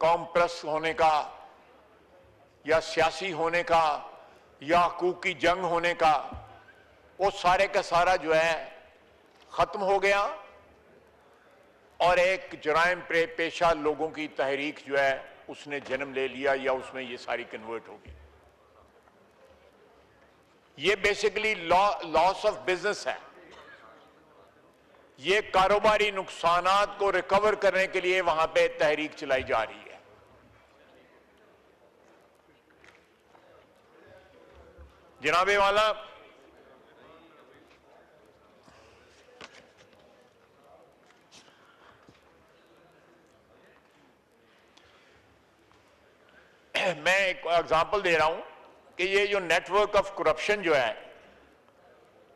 कौम परस्त होने का या सियासी होने का या हकूक की जंग होने का, वो सारे का सारा जो है खत्म हो गया और एक जराइम पेशा लोगों की तहरीक जो है उसने जन्म ले लिया या उसमें ये सारी कन्वर्ट हो गई। ये बेसिकली लॉस ऑफ बिजनेस है। ये कारोबारी नुकसानात को रिकवर करने के लिए वहां पे तहरीक चलाई जा रही है। जनाबे वाला, मैं एक एग्जांपल दे रहा हूं कि ये जो नेटवर्क ऑफ करप्शन जो है,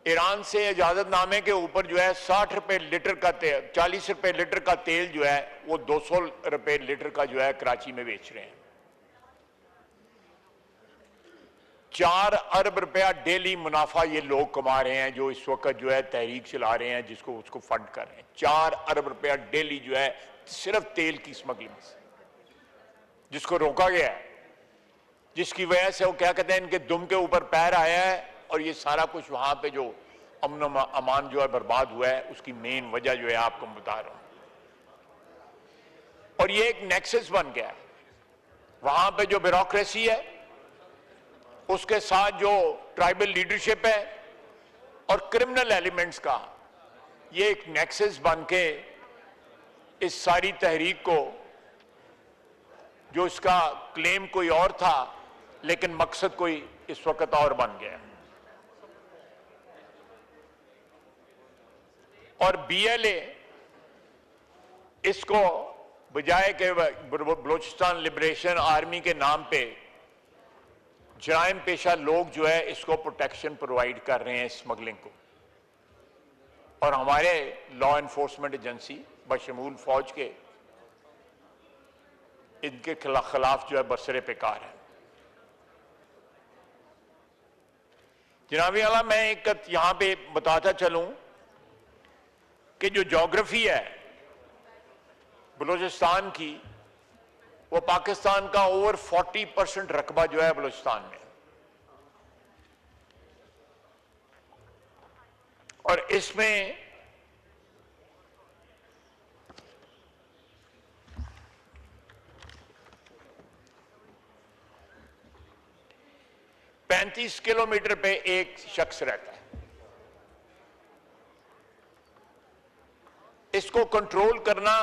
ईरान से इजाजतनामे के ऊपर जो है 60 रुपए लीटर का तेल, 40 रुपए लीटर का तेल जो है वो 200 रुपए लीटर का जो है कराची में बेच रहे हैं। 4 अरब रुपया डेली मुनाफा ये लोग कमा रहे हैं जो इस वक्त जो है तहरीक चला रहे हैं, जिसको उसको फंड कर रहे हैं। 4 अरब रुपया डेली जो है सिर्फ तेल की स्मगलिंग से, जिसको रोका गया है, जिसकी वजह से वो क्या कहते हैं इनके दुम के ऊपर पैर आया है और ये सारा कुछ वहां पे जो अमन अमान जो है बर्बाद हुआ है, उसकी मेन वजह जो है आपको बता रहा हूं। और ये एक नेक्सस बन गया है वहां पे जो ब्यूरोक्रेसी है, उसके साथ जो ट्राइबल लीडरशिप है और क्रिमिनल एलिमेंट्स का, ये एक नेक्सस बन के इस सारी तहरीक को, जो इसका क्लेम कोई और था लेकिन मकसद कोई इस वक्त और बन गया। और बीएलए इसको बजाय के बलूचिस्तान लिबरेशन आर्मी के नाम पे जराइम पेशा लोग जो है इसको प्रोटेक्शन प्रोवाइड कर रहे हैं स्मगलिंग को। और हमारे लॉ एनफोर्समेंट एजेंसी बशमूल फौज के इनके खिलाफ जो है बरसरे पेकार है। जनाबी आला, मैं एक यहां पे बताता चलूं कि जो ज्योग्राफी है बलूचिस्तान की, वो पाकिस्तान का ओवर 40% रकबा जो है बलूचिस्तान में, और इसमें पैंतीस किलोमीटर पे एक शख्स रहता है। इसको कंट्रोल करना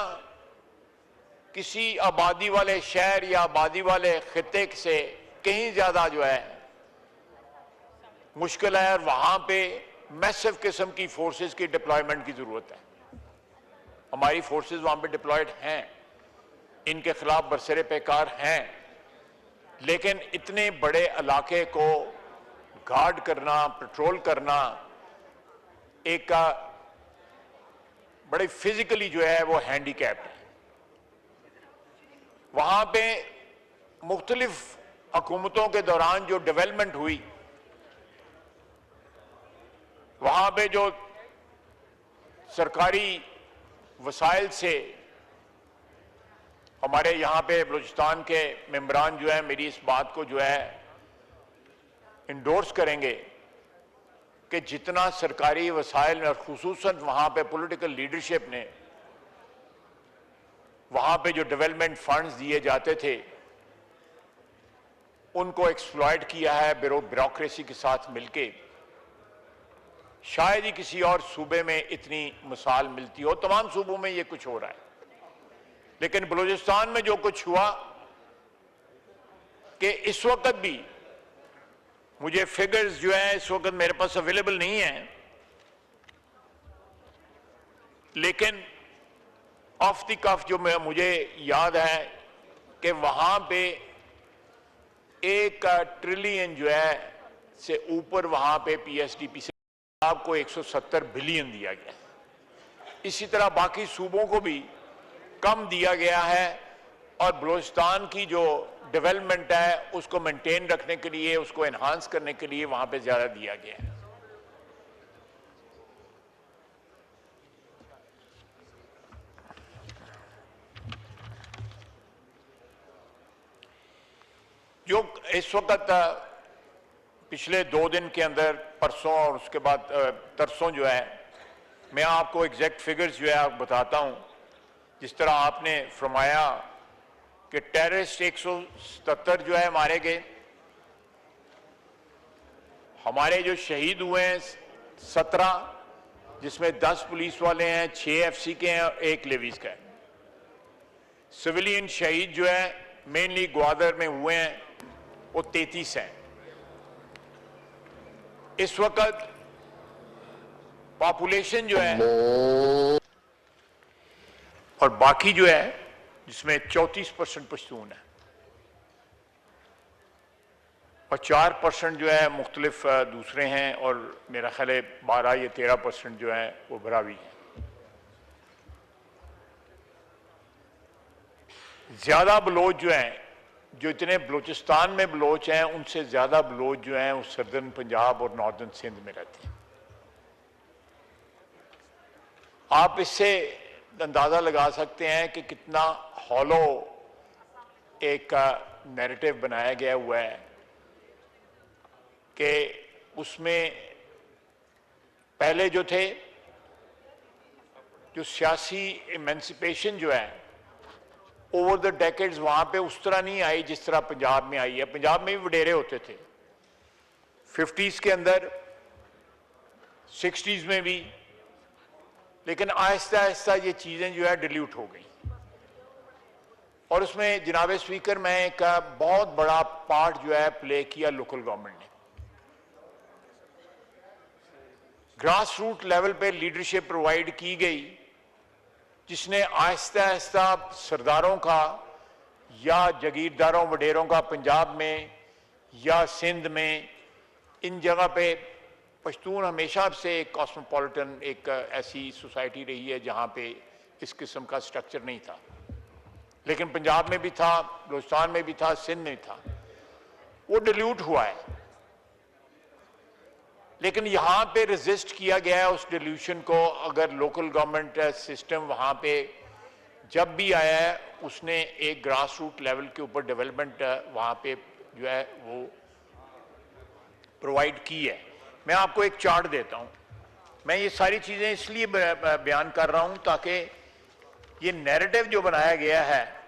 किसी आबादी वाले शहर या आबादी वाले खित्ते से कहीं ज्यादा जो है मुश्किल है, और वहां पे मैसिव किस्म की फोर्सेस की डिप्लॉयमेंट की जरूरत है। हमारी फोर्सेस वहां पे डिप्लॉयड हैं, इनके खिलाफ बरसरे पेकार हैं, लेकिन इतने बड़े इलाके को गार्ड करना, पेट्रोल करना एक बड़े फिजिकली जो है वो हैंडीकैप्ड है। वहां पे मुख्तलिफ हुकूमतों के दौरान जो डेवलपमेंट हुई, वहां पे जो सरकारी वसाइल से हमारे यहाँ पे बलूचिस्तान के मेंबरान जो है मेरी इस बात को जो है इंडोर्स करेंगे कि जितना सरकारी वसाइल और खुसूसन वहां पे पॉलिटिकल लीडरशिप ने वहां पे जो डेवलपमेंट फंड्स दिए जाते थे उनको एक्सप्लॉइट किया है ब्यूरोक्रेसी के साथ मिलके। शायद ही किसी और सूबे में इतनी मिसाल मिलती हो। तमाम सूबों में ये कुछ हो रहा है, लेकिन बलूचिस्तान में जो कुछ हुआ कि इस वक्त भी मुझे फिगर्स जो है इस वक्त मेरे पास अवेलेबल नहीं है, लेकिन ऑफ द कफ जो मुझे याद है कि वहां पे 1 ट्रिलियन जो है से ऊपर वहां पे पीएसडीपी से आपको 170 बिलियन दिया गया। इसी तरह बाकी सूबों को भी कम दिया गया है, और बलूचिस्तान की जो डेवलपमेंट है उसको मेंटेन रखने के लिए, उसको एनहांस करने के लिए वहां पे ज्यादा दिया गया है। जो इस वक्त पिछले 2 दिन के अंदर, परसों और उसके बाद तरसों जो है, मैं आपको एग्जैक्ट फिगर्स जो है आप बताता हूं। जिस तरह आपने फरमाया कि टेररिस्ट 177 जो है मारे गए, हमारे जो शहीद हुए हैं 17, जिसमें 10 पुलिस वाले हैं, 6 एफसी के हैं और 1 लेवीज का है। सिविलियन शहीद जो है मेनली ग्वादर में हुए हैं, वो 33 हैं। इस वक्त पॉपुलेशन जो है और बाकी जो है, जिसमें 34% पश्तून है और 4% जो है मुख्तलिफ दूसरे हैं, और मेरा ख्याल है 12 या 13% जो है वो बरावी हैं। ज्यादा बलोच जो हैं, जो इतने बलोचिस्तान में बलोच हैं, उनसे ज्यादा बलोच जो हैं वो सदर्न पंजाब और नॉर्दर्न सिंध में रहते हैं। आप इससे अंदाजा लगा सकते हैं कि कितना हॉलो एक नैरेटिव बनाया गया हुआ है कि उसमें पहले जो थे, जो सियासी इमेंसिपेशन जो है ओवर द डेकेड्स वहां पे उस तरह नहीं आई जिस तरह पंजाब में आई है। पंजाब में भी वडेरे होते थे 50s के अंदर, 60s में भी, लेकिन आहिस्ता आहिस्ता ये चीजें जो है डिल्यूट हो गई। और उसमें जनाब स्पीकर में एक बहुत बड़ा पार्ट जो है प्ले किया लोकल गवर्नमेंट ने। ग्रास रूट लेवल पे लीडरशिप प्रोवाइड की गई, जिसने आहिस्ता आहिस्ता सरदारों का या जागीरदारों वडेरों का पंजाब में या सिंध में, इन जगह पे पश्तून हमेशा से एक कॉस्मोपॉलिटन एक ऐसी सोसाइटी रही है जहां पे इस किस्म का स्ट्रक्चर नहीं था, लेकिन पंजाब में भी था, बलूचिस्तान में भी था, सिंध में था। वो डिल्यूट हुआ है, लेकिन यहां पे रेजिस्ट किया गया है उस डिल्यूशन को। अगर लोकल गवर्नमेंट सिस्टम वहां पे जब भी आया है, उसने एक ग्रास रूट लेवल के ऊपर डेवलपमेंट वहां पे जो है वो प्रोवाइड की है। मैं आपको एक चार्ट देता हूं। मैं ये सारी चीजें इसलिए बयान कर रहा हूं ताकि ये नैरेटिव जो बनाया गया है,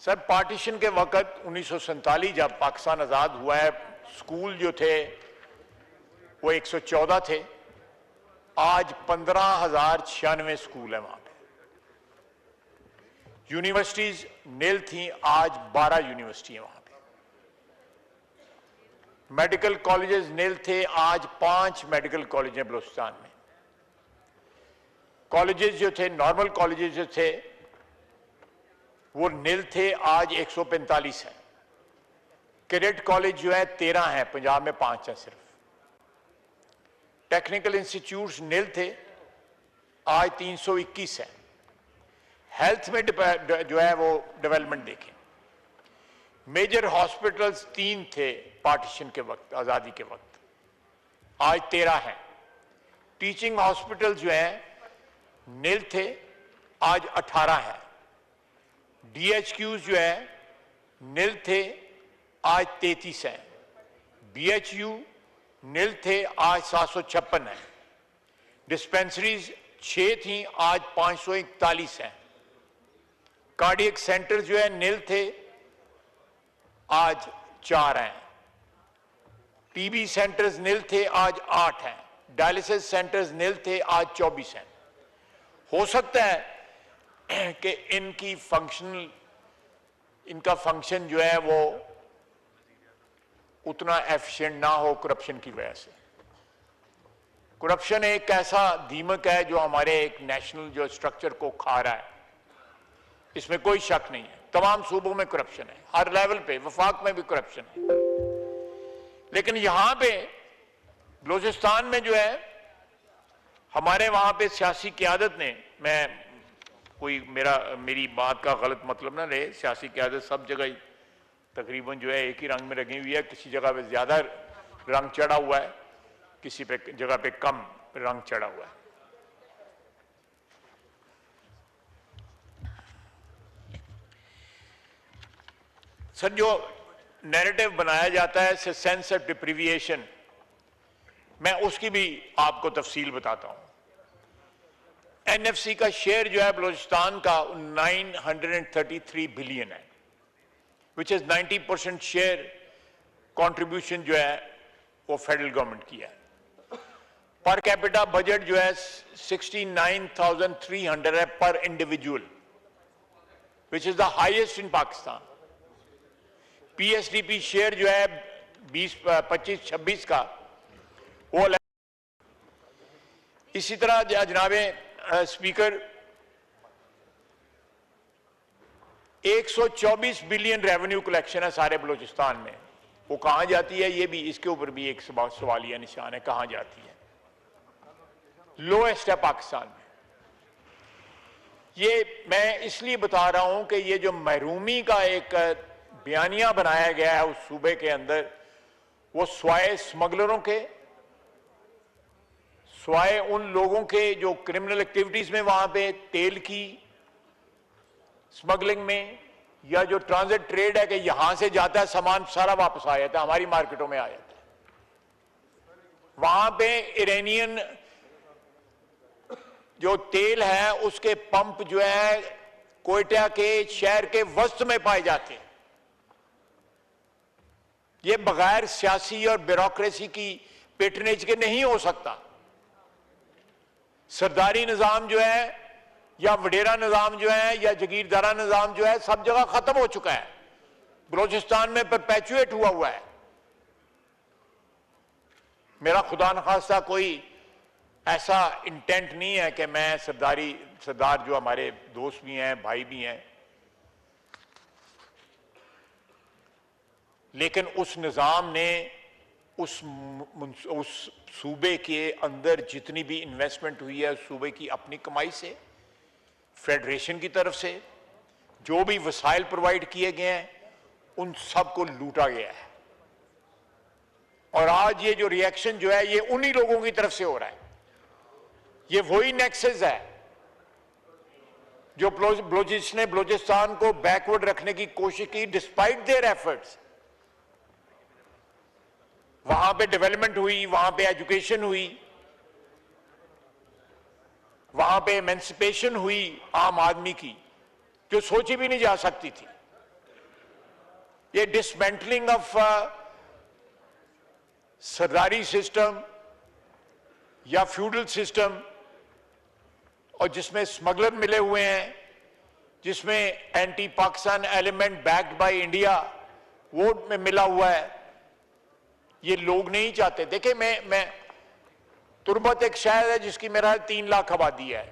सर पार्टीशन के वक्त 1947 जब पाकिस्तान आजाद हुआ है, स्कूल जो थे वो 114 थे, आज 15,096 स्कूल है वहां पे। यूनिवर्सिटीज नील थी, आज 12 यूनिवर्सिटी है वहां पे। मेडिकल कॉलेजेस नील थे, आज 5 मेडिकल कॉलेज हैं बलूचिस्तान में। कॉलेजेस जो थे, नॉर्मल कॉलेजेस जो थे वो नील थे, आज 145 हैं। कैडेट कॉलेज जो है 13 हैं, पंजाब में 5 हैं सिर्फ। टेक्निकल इंस्टीट्यूट्स नील थे, आज 321 हैं। हेल्थ में जो है वो डेवलपमेंट देखें, मेजर हॉस्पिटल्स 3 थे पार्टीशन के वक्त, आजादी के वक्त, आज 13 हैं। टीचिंग हॉस्पिटल जो हैं नील थे, आज 18 हैं। डीएचक्यूज जो है नील थे, आज 33 हैं। बीएचयू नील थे, आज 756 हैं। डिस्पेंसरीज 6 थी, आज 541 हैं। कार्डियक सेंटर जो है नील थे, आज 4 हैं। टीबी सेंटर्स नील थे, आज 8 हैं। डायलिसिस सेंटर्स नील थे, आज 24 हैं। हो सकता है कि इनका फंक्शन जो है वो उतना एफिशिएंट ना हो करप्शन की वजह से। करप्शन एक ऐसा दीमक है जो हमारे एक नेशनल जो स्ट्रक्चर को खा रहा है, इसमें कोई शक नहीं है। तमाम सूबों में करप्शन है, हर लेवल पे, वफाक में भी करप्शन है। लेकिन यहां पे बलूचिस्तान में जो है, हमारे वहां पे सियासी क़यादत ने, मैं कोई मेरी बात का गलत मतलब ना रहे, सियासी क़यादत सब जगह तकरीबन जो है एक ही रंग में रंगी हुई है। किसी जगह पे ज्यादा रंग चढ़ा हुआ है, किसी पे जगह पे कम रंग चढ़ा हुआ है। सर, जो नैरेटिव बनाया जाता है सेंस ऑफ डिप्रीविएशन, मैं उसकी भी आपको तफसील बताता हूं। एनएफसी का शेयर जो है बलूचिस्तान का 933 बिलियन है, विच इज 90% शेयर कंट्रीब्यूशन जो है वो फेडरल गवर्नमेंट की है। पर कैपिटा बजट जो है 69,300 है पर individual, which is the highest in Pakistan. PSDP share जो है 25-26 का वो। इसी तरह जनाबे स्पीकर 124 बिलियन रेवेन्यू कलेक्शन है सारे बलूचिस्तान में। वो कहां जाती है, ये भी इसके ऊपर भी एक सवालिया निशान है, कहां जाती है। लोएस्ट है पाकिस्तान में। ये मैं इसलिए बता रहा हूं कि ये जो महरूमी का एक बयानिया बनाया गया है उस सूबे के अंदर, वो स्वाय स्मगलरों के, स्वाय उन लोगों के जो क्रिमिनल एक्टिविटीज में वहां पे तेल की स्मगलिंग में, या जो ट्रांजिट ट्रेड है कि यहां से जाता है सामान सारा वापस आ जाता है, हमारी मार्केटों में आ जाता है। वहां पे इरानियन जो तेल है उसके पंप जो है कोयटा के शहर के वस्त में पाए जाते हैं। ये बगैर सियासी और ब्यूरोक्रेसी की पेटनेज के नहीं हो सकता। सरदारी निजाम जो है या वडेरा निजाम जो है या जगीरदारा निजाम जो है सब जगह खत्म हो चुका है, बलूचिस्तान में परपेचुएट हुआ है। मेरा खुदा न खास्ता कोई ऐसा इंटेंट नहीं है कि मैं सरदार जो हमारे दोस्त भी हैं, भाई भी हैं, लेकिन उस निजाम ने उस सूबे के अंदर जितनी भी इन्वेस्टमेंट हुई है सूबे की अपनी कमाई से, फेडरेशन की तरफ से जो भी वसाइल प्रोवाइड किए गए हैं उन सब को लूटा गया है। और आज ये जो रिएक्शन जो है ये उन्हीं लोगों की तरफ से हो रहा है। ये वही नेक्सस है जो बलूचिस्तान को बैकवर्ड रखने की कोशिश की, डिस्पाइट देयर एफर्ट्स। वहां पे डेवलपमेंट हुई, वहां पे एजुकेशन हुई, वहां पे एमेंसिपेशन हुई आम आदमी की, जो सोची भी नहीं जा सकती थी। ये डिसमेंटलिंग ऑफ सरदारी सिस्टम या फ्यूडल सिस्टम, और जिसमें स्मगलर मिले हुए हैं, जिसमें anti Pakistan element backed by India vote में मिला हुआ है, ये लोग नहीं चाहते। देखिए, मैं तुर्बत एक शहर है जिसकी मेरा 3 लाख आबादी है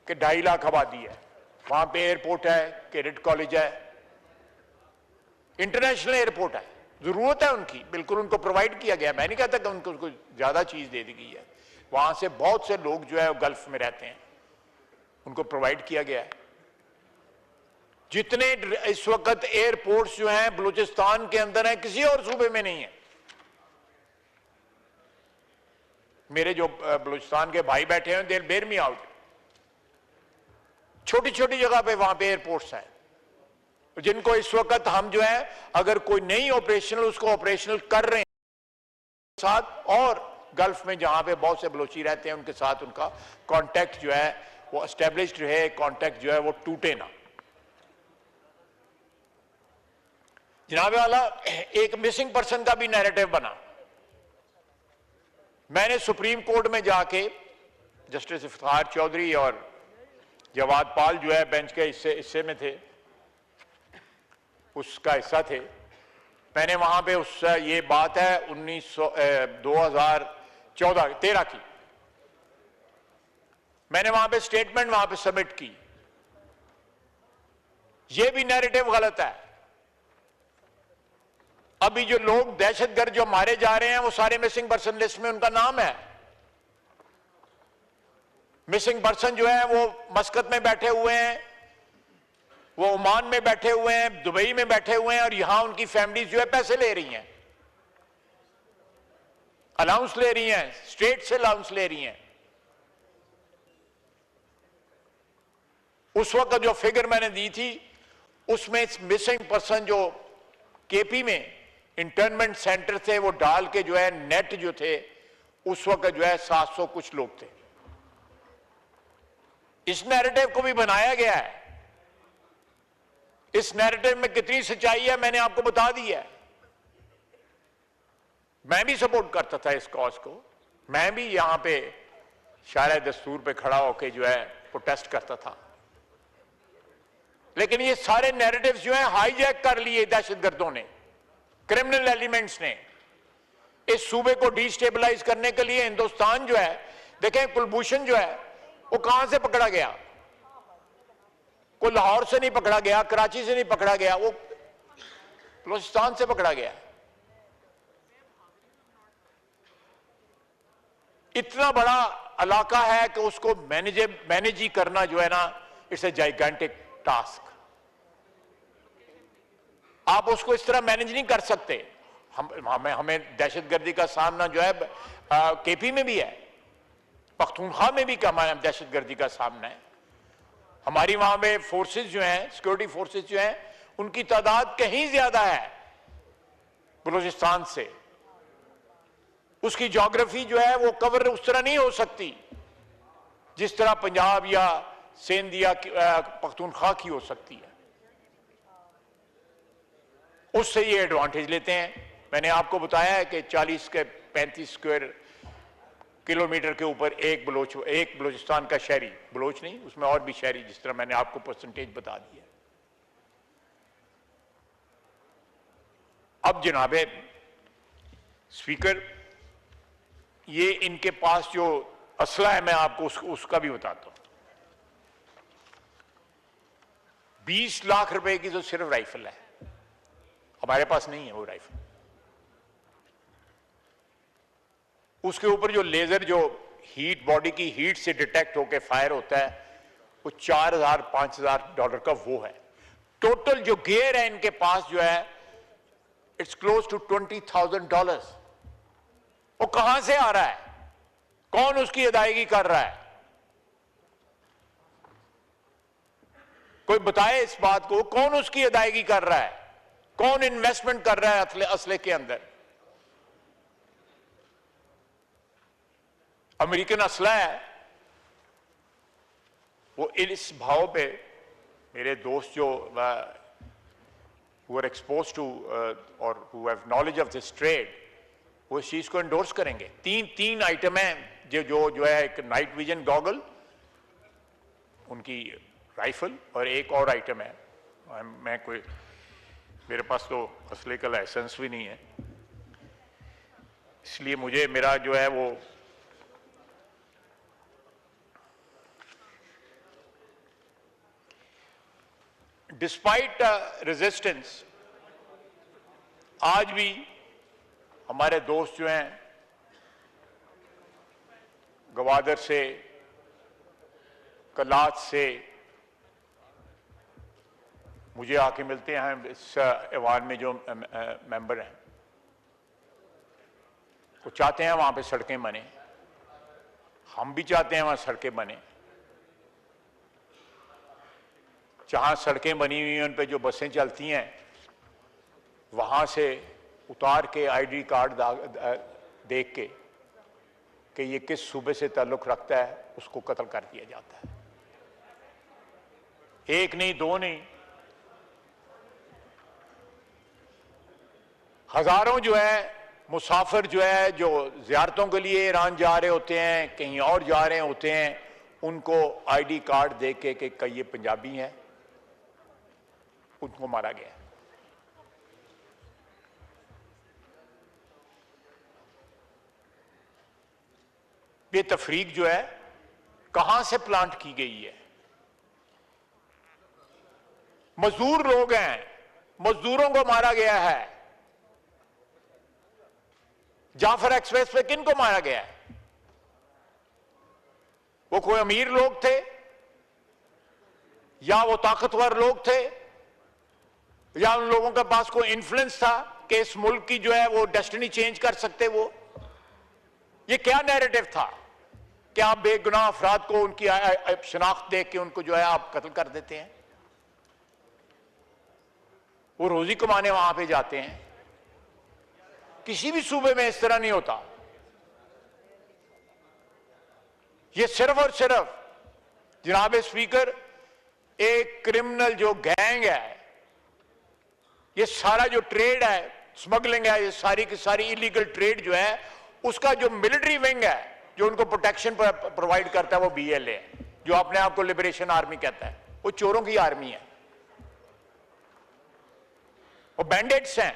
कि 2.5 लाख आबादी है। वहां पे एयरपोर्ट है, कैडेट कॉलेज है, इंटरनेशनल एयरपोर्ट है। जरूरत है उनकी, बिल्कुल उनको प्रोवाइड किया गया। मैं नहीं कहता कि उनको ज्यादा चीज दे दी गई है। वहां से बहुत से लोग जो है गल्फ में रहते हैं, उनको प्रोवाइड किया गया है। जितने इस वक्त एयरपोर्ट्स जो हैं बलूचिस्तान के अंदर हैं, किसी और सूबे में नहीं है। मेरे जो बलूचिस्तान के भाई बैठे हैं, दे बेयर मी आउट। छोटी छोटी जगह पे वहां पे एयरपोर्ट्स हैं, जिनको इस वक्त हम जो है अगर कोई नहीं ऑपरेशनल, उसको ऑपरेशनल कर रहे हैं साथ, और गल्फ में जहां पे बहुत से बलोची रहते हैं उनके साथ उनका कांटेक्ट जो है वो एस्टेब्लिश्ड रहे, कांटेक्ट जो है वो टूटे ना। जनाब वाला, एक मिसिंग पर्सन का भी नैरेटिव बना। मैंने सुप्रीम कोर्ट में जाके, जस्टिस इफ्तार चौधरी और जवाद पाल जो है बेंच के हिस्से में थे, उसका हिस्सा थे। मैंने वहां पे ये बात है 2013 की, मैंने वहां पे स्टेटमेंट वहां पे सबमिट की। ये भी नैरेटिव गलत है। अभी जो लोग दहशतगर्द जो मारे जा रहे हैं वो सारे मिसिंग पर्सन लिस्ट में उनका नाम है। मिसिंग पर्सन जो है वो मस्कत में बैठे हुए हैं, वो ओमान में बैठे हुए हैं, दुबई में बैठे हुए हैं, और यहां उनकी फैमिलीज जो है पैसे ले रही हैं, अलाउंस ले रही हैं, स्टेट से अलाउंस ले रही हैं। उस वक्त जो फिगर मैंने दी थी उसमें मिसिंग पर्सन जो केपी में इंटर्नमेंट सेंटर से वो डाल के जो है नेट जो थे उस वक्त जो है 700 कुछ लोग थे। इस नैरेटिव को भी बनाया गया है। इस नैरेटिव में कितनी सच्चाई है मैंने आपको बता दी है। मैं भी सपोर्ट करता था इस कॉज को, मैं भी यहां पे शायद दस्तूर पे खड़ा होकर जो है प्रोटेस्ट करता था, लेकिन ये सारे नैरेटिव्स जो है हाईजैक कर लिए दहशतगर्दों ने, क्रिमिनल एलिमेंट्स ने। इस सूबे को डिस्टेबलाइज करने के लिए हिंदुस्तान जो है, देखें कुलभूषण जो है वो कहां से पकड़ा गया, कोई लाहौर से नहीं पकड़ा गया, कराची से नहीं पकड़ा गया, वो बलूचिस्तान से पकड़ा गया। इतना बड़ा इलाका है कि उसको मैनेज ही करना जो है ना, इट्स ए जाइगेंटिक टास्क। आप उसको इस तरह मैनेज नहीं कर सकते। हमें दहशतगर्दी का सामना जो है केपी में भी है, पख्तूनख्वा में भी हमारे दहशतगर्दी का सामना है। हमारी वहां पे फोर्सेस जो हैं, सिक्योरिटी फोर्सेस जो हैं, उनकी तादाद कहीं ज्यादा है बलूचिस्तान से। उसकी ज्योग्राफी जो है वो कवर उस तरह नहीं हो सकती जिस तरह पंजाब या सिंध या पख्तूनख्वा की हो सकती है। उससे ये एडवांटेज लेते हैं। मैंने आपको बताया है कि 40 के 35 स्क्वायर किलोमीटर के ऊपर एक बलूचिस्तान का शहरी, बलोच नहीं उसमें और भी शहरी, जिस तरह मैंने आपको परसेंटेज बता दिया। अब जनाबे स्पीकर, ये इनके पास जो असला है मैं आपको उसका भी बताता हूं। 20 लाख रुपए की तो सिर्फ राइफल है, हमारे पास नहीं है वो राइफल। उसके ऊपर जो लेजर, जो हीट, बॉडी की हीट से डिटेक्ट होकर फायर होता है, वो $4,000-5,000 का वो है। टोटल जो गियर है इनके पास जो है, इट्स क्लोज टू $20,000। वो कहां से आ रहा है, कौन उसकी अदायगी कर रहा है? कोई बताए इस बात को, कौन उसकी अदायगी कर रहा है, कौन इन्वेस्टमेंट कर रहा है असले के अंदर? अमेरिकन असला है वो। इस भाव पे मेरे दोस्त जो who are exposed to or who have knowledge of this trade, वो इस चीज को एंडोर्स करेंगे। तीन आइटम हैं जो है, एक नाइट विजन गॉगल, उनकी राइफल, और एक और आइटम है, मेरे पास तो असले का लाइसेंस भी नहीं है, इसलिए मुझे मेरा जो है वो डिस्पाइट रेजिस्टेंस आज भी हमारे दोस्त जो हैं गवादर से, कलात से मुझे आके मिलते हैं। इस ऐवान में जो मेंबर हैं वो चाहते हैं वहां पे सड़कें बने, हम भी चाहते हैं वहां सड़कें बने। जहां सड़कें बनी हुई हैं उन पे जो बसें चलती हैं, वहां से उतार के आईडी कार्ड देख के कि ये किस सूबे से ताल्लुक रखता है, उसको कत्ल कर दिया जाता है। एक नहीं, दो नहीं, हजारों जो है मुसाफिर जो है, जो ज़ियारतों के लिए ईरान जा रहे होते हैं, कहीं और जा रहे होते हैं, उनको आईडी कार्ड देख के कि ये पंजाबी हैं, उनको मारा गया। ये तफरीक जो है कहां से प्लांट की गई है? मजदूर लोग हैं, मजदूरों को मारा गया है। जाफर एक्सप्रेस पे किन को मारा गया है? वो कोई अमीर लोग थे या वो ताकतवर लोग थे या उन लोगों के पास कोई इन्फ्लुएंस था कि इस मुल्क की जो है वो डेस्टिनी चेंज कर सकते? वो ये क्या नैरेटिव था कि आप बेगुनाह अफराद को उनकी शनाख्त देख के उनको जो है आप कत्ल कर देते हैं? वो रोजी कमाने वहां पे जाते हैं। किसी भी सूबे में इस तरह नहीं होता। ये सिर्फ और सिर्फ जनाब स्पीकर एक क्रिमिनल जो गैंग है, ये सारा जो ट्रेड है, स्मगलिंग है, ये सारी की सारी इलीगल ट्रेड जो है, उसका जो मिलिट्री विंग है जो उनको प्रोटेक्शन प्रोवाइड करता है वो BLA है, जो अपने आप को लिबरेशन आर्मी कहता है। वो चोरों की आर्मी है, वो बैंडेट्स हैं।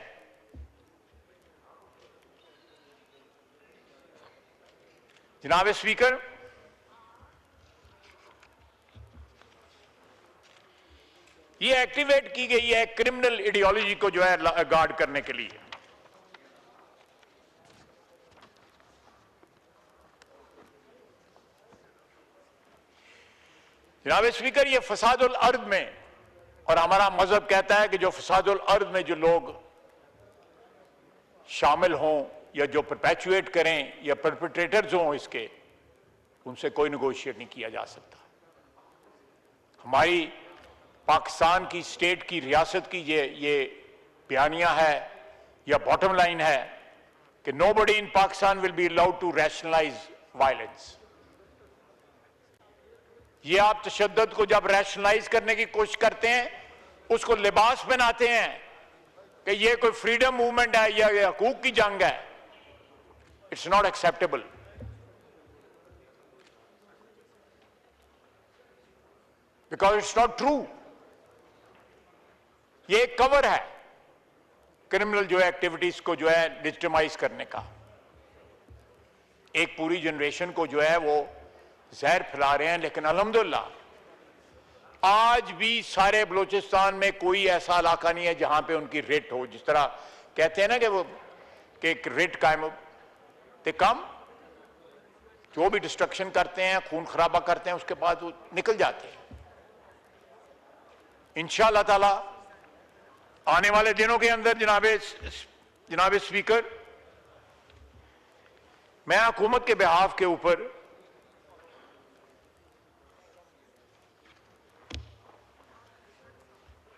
जनाब स्पीकर, ये एक्टिवेट की गई है क्रिमिनल आइडियोलॉजी को जो है गार्ड करने के लिए। जनाब स्पीकर, ये फसादुल अर्द में, और हमारा मजहब कहता है कि जो फसादुल अर्द में जो लोग शामिल हों या जो परपेचुएट करें या परपेट्रेटर्स हों इसके, उनसे कोई नेगोशिएट नहीं किया जा सकता। हमारी पाकिस्तान की स्टेट की रियासत की ये बयानिया है या बॉटम लाइन है कि nobody in Pakistan will be allowed to rationalise violence. ये आप तशद्दुद को जब रैशनलाइज करने की कोशिश करते हैं, उसको लिबास बनाते हैं कि ये कोई फ्रीडम मूवमेंट है या हकूक की जंग है। It's not acceptable. Because it's not true. ये एक कवर है क्रिमिनल जो है एक्टिविटीज को जो है लेजिटिमाइज करने का। एक पूरी जनरेशन को जो है वो जहर फैला रहे हैं। लेकिन अल्हम्दुलिल्लाह आज भी सारे बलूचिस्तान में कोई ऐसा इलाका नहीं है जहां पे उनकी रेट हो। जिस तरह कहते हैं ना कि वो कि एक रेट कायम ते कम, जो भी डिस्ट्रक्शन करते हैं, खून खराबा करते हैं, उसके बाद वो निकल जाते हैं। इंशाअल्लाह ताला आने वाले दिनों के अंदर जनाब स्पीकर, मैं हुकूमत के बिहाफ के ऊपर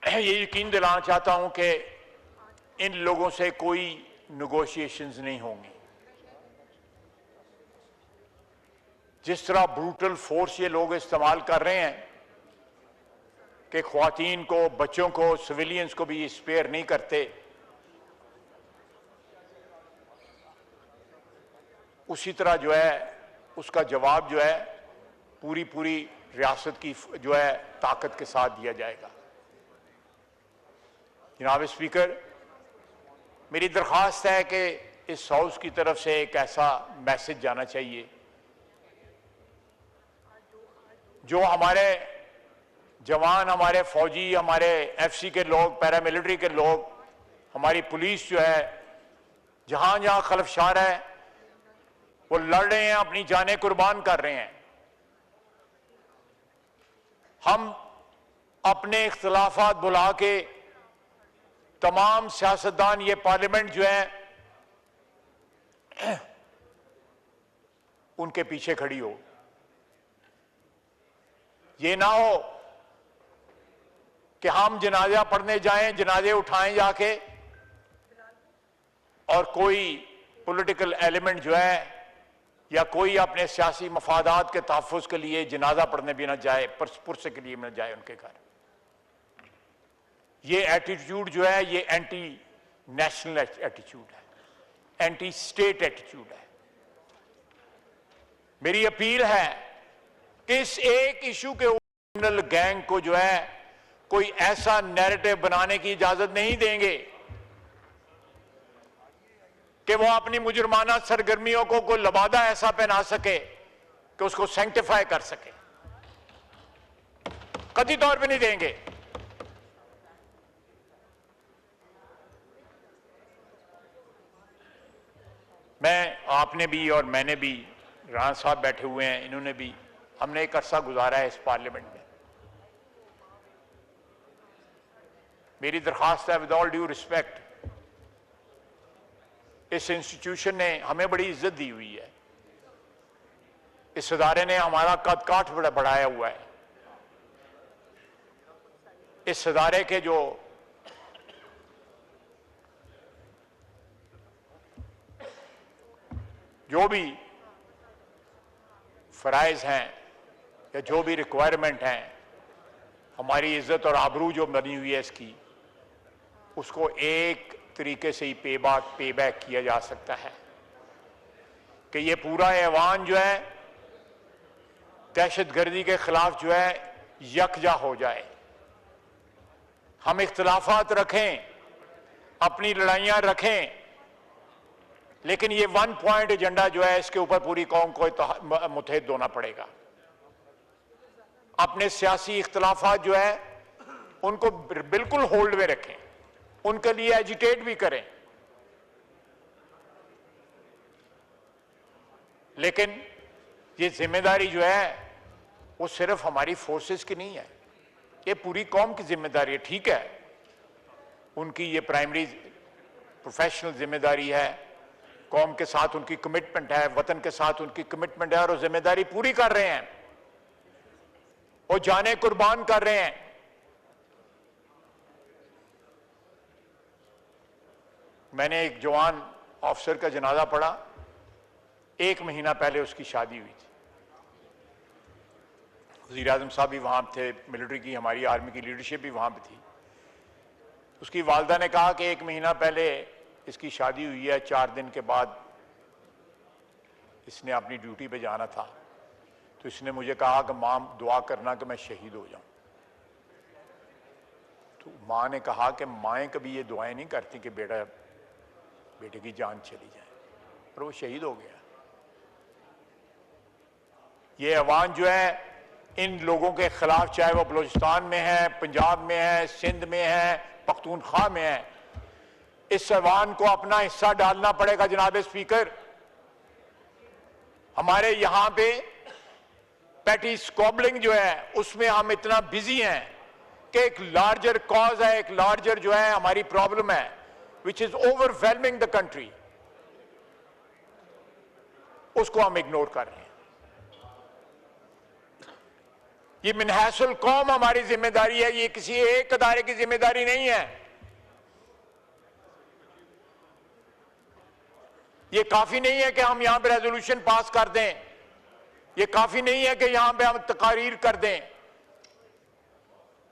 ये यकीन दिलाना चाहता हूं कि इन लोगों से कोई नेगोशिएशंस नहीं होंगी। जिस तरह ब्रूटल फोर्स ये लोग इस्तेमाल कर रहे हैं कि ख्वातीन को, बच्चों को, सिविलियंस को भी ये स्पेयर नहीं करते, उसी तरह जो है उसका जवाब जो है पूरी रियासत की जो है ताकत के साथ दिया जाएगा। जनाब स्पीकर, मेरी दरख्वास्त है कि इस हाउस की तरफ से एक ऐसा मैसेज जाना चाहिए जो हमारे जवान, हमारे फौजी, हमारे FC के लोग, पैरामिलिट्री के लोग, हमारी पुलिस जो है जहां जहां खलफशार है वो लड़ रहे हैं, अपनी जानें कुर्बान कर रहे हैं। हम अपने इख्तिलाफात भुला के तमाम सियासतदान, ये पार्लियामेंट जो है उनके पीछे खड़ी हो। ये ना हो कि हम जनाजा पढ़ने जाएं, जनाजे उठाएं जाके, और कोई पॉलिटिकल एलिमेंट जो है या कोई अपने सियासी मफादात के तहफ़्फ़ुज़ के लिए जनाजा पढ़ने भी ना जाए, पुरसे के लिए ना जाए उनके घर। ये एटीट्यूड जो है ये एंटी नेशनल एटीट्यूड है, एंटी स्टेट एटीट्यूड है। मेरी अपील है कि इस एक इशू के क्रिमिनल गैंग को जो है कोई ऐसा नैरेटिव बनाने की इजाजत नहीं देंगे कि वो अपनी मुजरमाना सरगर्मियों को कोई लबादा ऐसा पहना सके कि उसको सैंक्टिफाई कर सके। कतई तौर पे नहीं देंगे। मैं, आपने भी और मैंने भी, राणा साहब बैठे हुए हैं, इन्होंने भी, हमने एक अरसा गुजारा है इस पार्लियामेंट में। मेरी दरख्वास्त है, विद ऑल ड्यू रिस्पेक्ट, इस इंस्टीट्यूशन ने हमें बड़ी इज्जत दी हुई है, इस इदारे ने हमारा कद काठ बढ़ाया हुआ है। इस इदारे के जो जो भी फराइज हैं या जो भी रिक्वायरमेंट हैं, हमारी इज्जत और आबरू जो बनी हुई है इसकी, उसको एक तरीके से ही पे बैक किया जा सकता है कि ये पूरा ऐवान जो है दहशतगर्दी के खिलाफ जो है यकजा हो जाए। हम इख्तिलाफात रखें, अपनी लड़ाइयां रखें, लेकिन ये 1 पॉइंट एजेंडा जो है इसके ऊपर पूरी कौम को मुत्तहिद होना पड़ेगा। अपने सियासी इख्तिलाफात जो है उनको बिल्कुल होल्ड में रखें, उनके लिए एजिटेट भी करें, लेकिन ये जिम्मेदारी जो है वो सिर्फ हमारी फोर्सेस की नहीं है, ये पूरी कौम की जिम्मेदारी है। ठीक है, उनकी ये प्राइमरी प्रोफेशनल जिम्मेदारी है, कौम के साथ उनकी कमिटमेंट है, वतन के साथ उनकी कमिटमेंट है और वो जिम्मेदारी पूरी कर रहे हैं, वो जाने कुर्बान कर रहे हैं। मैंने एक जवान ऑफिसर का जनाजा पढ़ा, 1 महीना पहले उसकी शादी हुई थी। वज़ीर आज़म साहब भी वहां थे, मिलिट्री की हमारी आर्मी की लीडरशिप भी वहां पे थी। उसकी वालदा ने कहा कि 1 महीना पहले इसकी शादी हुई है, 4 दिन के बाद इसने अपनी ड्यूटी पे जाना था, तो इसने मुझे कहा कि मां दुआ करना कि मैं शहीद हो जाऊं। तो मां ने कहा कि माएँ कभी ये दुआएं नहीं करती कि बेटे की जान चली जाए, और वो शहीद हो गया। ये ऐवान जो है इन लोगों के खिलाफ, चाहे वो बलूचिस्तान में है, पंजाब में है, सिंध में है, पख्तूनख्वा में है, इस ऐवान को अपना हिस्सा डालना पड़ेगा। जनाब स्पीकर, हमारे यहां पे पैटी स्क्वॉबलिंग जो है उसमें हम इतना बिजी हैं कि एक लार्जर कॉज है, एक लार्जर जो है हमारी प्रॉब्लम है, which is overwhelming the country, उसको हम इग्नोर कर रहे हैं। ये मिनहासुल कौम हमारी जिम्मेदारी है, ये किसी एक अदारे की जिम्मेदारी नहीं है। ये काफी नहीं है कि हम यहां पे रेजोल्यूशन पास कर दें, ये काफी नहीं है कि यहां पे हम तकारीर कर दें।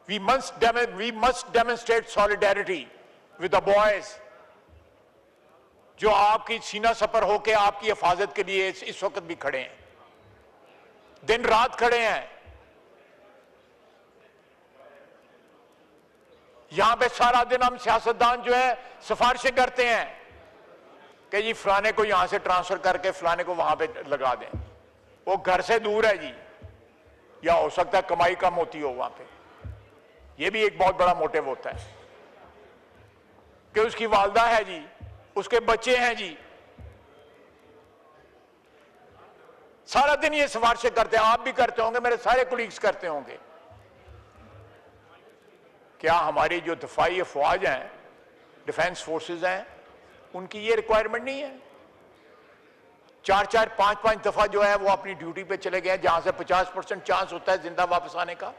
We must demonstrate solidarity with the boys जो आपकी सीना सपर होकर आपकी हिफाजत के लिए इस वक्त भी खड़े हैं, दिन रात खड़े हैं। यहां पे सारा दिन हम सियासतदान जो है सिफारिशें करते हैं कि जी फलाने को यहां से ट्रांसफर करके फलाने को वहां पे लगा दें। वो घर से दूर है जी, या हो सकता है कमाई कम होती हो वहां पे, ये भी एक बहुत बड़ा मोटिव होता है कि उसकी वालदा है जी, उसके बच्चे हैं जी, सारा दिन ये सिफारिशें करते हैं। आप भी करते होंगे, मेरे सारे कोलीग्स करते होंगे। क्या हमारी जो दफाई अफवाज हैं, डिफेंस फोर्सेस हैं, उनकी ये रिक्वायरमेंट नहीं है? 4-4, 5-5 दफा जो है वो अपनी ड्यूटी पे चले गए, जहां से 50% चांस होता है जिंदा वापस आने का।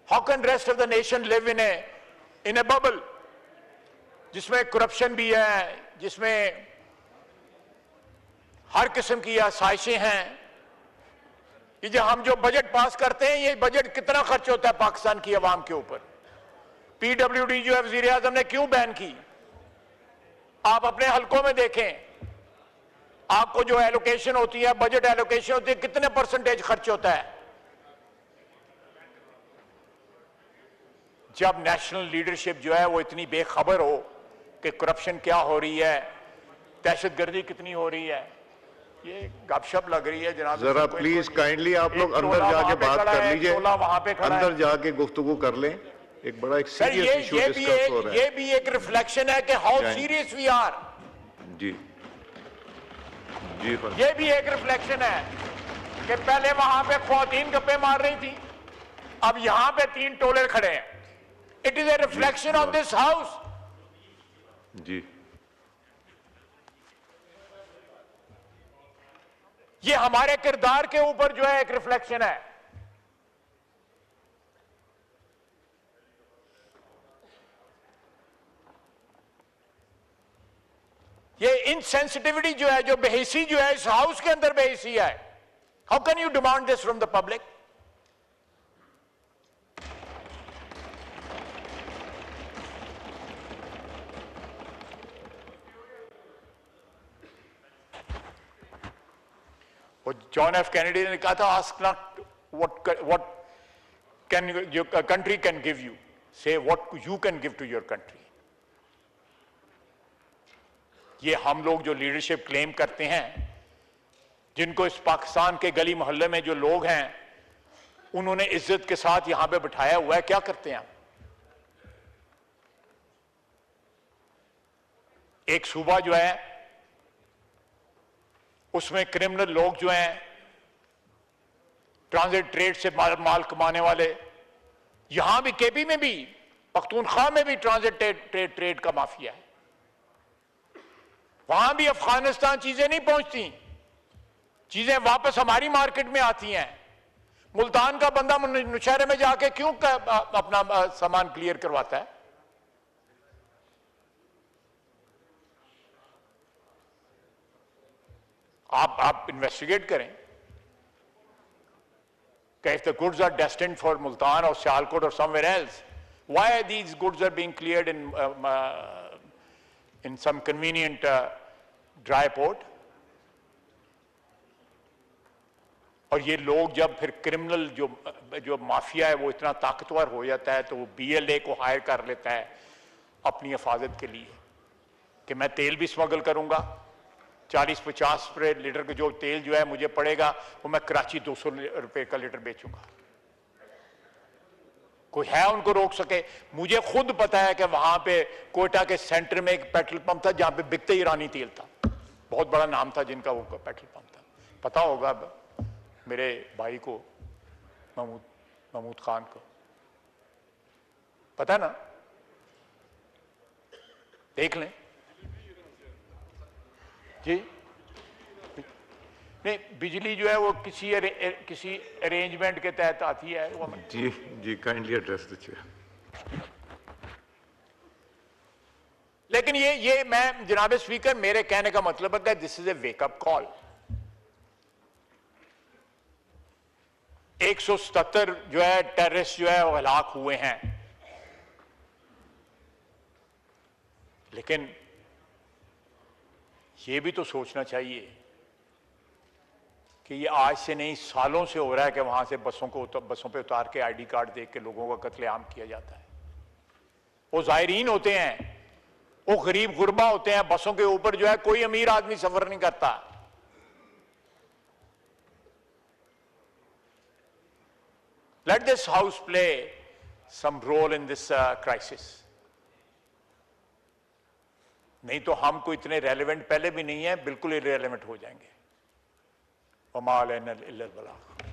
How can rest of the nation live in A bubble जिसमें करप्शन भी है, जिसमें हर किस्म की आसाइशें हैं। ये जो हम जो बजट पास करते हैं, ये बजट कितना खर्च होता है पाकिस्तान की आवाम के ऊपर? PWD जो है वजीर आजम ने क्यों बैन की? आप अपने हलकों में देखें, आपको जो एलोकेशन होती है, बजट एलोकेशन होती है, कितने परसेंटेज खर्च होता है? जब नेशनल लीडरशिप जो है वो इतनी बेखबर हो कि करप्शन क्या हो रही है, दहशतगर्दी कितनी हो रही है, ये गपशप लग रही है जनाब। जरा प्लीज काइंडली आप लोग अंदर जाके बात कर लीजिए, अंदर जाके गुफ्तगू कर लें। एक बड़ा एक सीरियस इशू डिस्कस हो रहा है। ये भी एक रिफ्लेक्शन है कि हाउ सीरियस वी आर। जी जी, ये भी एक रिफ्लेक्शन है कि पहले वहां पे ख्वातीन गप्पे मार रही थी, अब यहां पे 3 टोले खड़े हैं। It is a reflection of this house. जी, ये हमारे किरदार के ऊपर जो है एक रिफ्लेक्शन है। ये इनसेंसिटिविटी जो है, जो बेहिसी जो है, इस हाउस के अंदर बेहिसी है. How can you demand this from the public? John F Kennedy ने कहा था, ask not what can your country can give you, say what you can give to your country. ये हम लोग जो लीडरशिप क्लेम करते हैं, जिनको इस पाकिस्तान के गली मोहल्ले में जो लोग हैं उन्होंने इज्जत के साथ यहां पे बिठाया हुआ है, क्या करते हैं? एक सूबा जो है उसमें क्रिमिनल लोग जो हैं, ट्रांजिट ट्रेड से माल कमाने वाले, यहां भी केपी में भी, पख्तूनख्वा में भी ट्रांजिट ट्रेड का माफिया है. वहां भी अफगानिस्तान चीजें नहीं पहुंचती, चीजें वापस हमारी मार्केट में आती हैं. मुल्तान का बंदा नौशहरे में जाके क्यों अपना सामान क्लियर करवाता है? आप इन्वेस्टिगेट करें कि if the goods are destined for Multan or Sialkot or somewhere else, why these goods are being cleared in some convenient dry port? और ये लोग जब फिर क्रिमिनल जो माफिया है वो इतना ताकतवर हो जाता है तो वो BLA को हायर कर लेता है अपनी हिफाजत के लिए कि मैं तेल भी स्मगल करूंगा, 40-50 लीटर का जो तेल जो है मुझे पड़ेगा वो मैं कराची 200 रुपए का लीटर बेचूंगा. कोई है उनको रोक सके? मुझे खुद पता है कि वहां पे कोयटा के सेंटर में एक पेट्रोल पंप था जहां पे बिकते ईरानी तेल था, बहुत बड़ा नाम था जिनका वो पेट्रोल पंप था. पता होगा मेरे भाई को, महमूद खान को पता ना, देख लें जी. नहीं, बिजली जो है वो किसी अरेंजमेंट के तहत आती है वो. जी जी, काइंडली एड्रेस द चेयर. लेकिन ये मैं जनाब स्पीकर, मेरे कहने का मतलब है कि this is a wake up call. 177 जो है टेररिस्ट जो है वो हलाक हुए हैं, लेकिन ये भी तो सोचना चाहिए कि ये आज से नहीं सालों से हो रहा है कि वहां से बसों पे उतार के ID कार्ड देख के लोगों का कत्लेआम किया जाता है. वो ज़ायरीन होते हैं, वो गरीब गुरबा होते हैं, बसों के ऊपर जो है कोई अमीर आदमी सफर नहीं करता. Let this house play some role in this crisis. नहीं तो हम कोई इतने रेलेवेंट पहले भी नहीं है, बिल्कुल इरेलेवेंट हो जाएंगे. वमा अलैना इल्लल बलाग.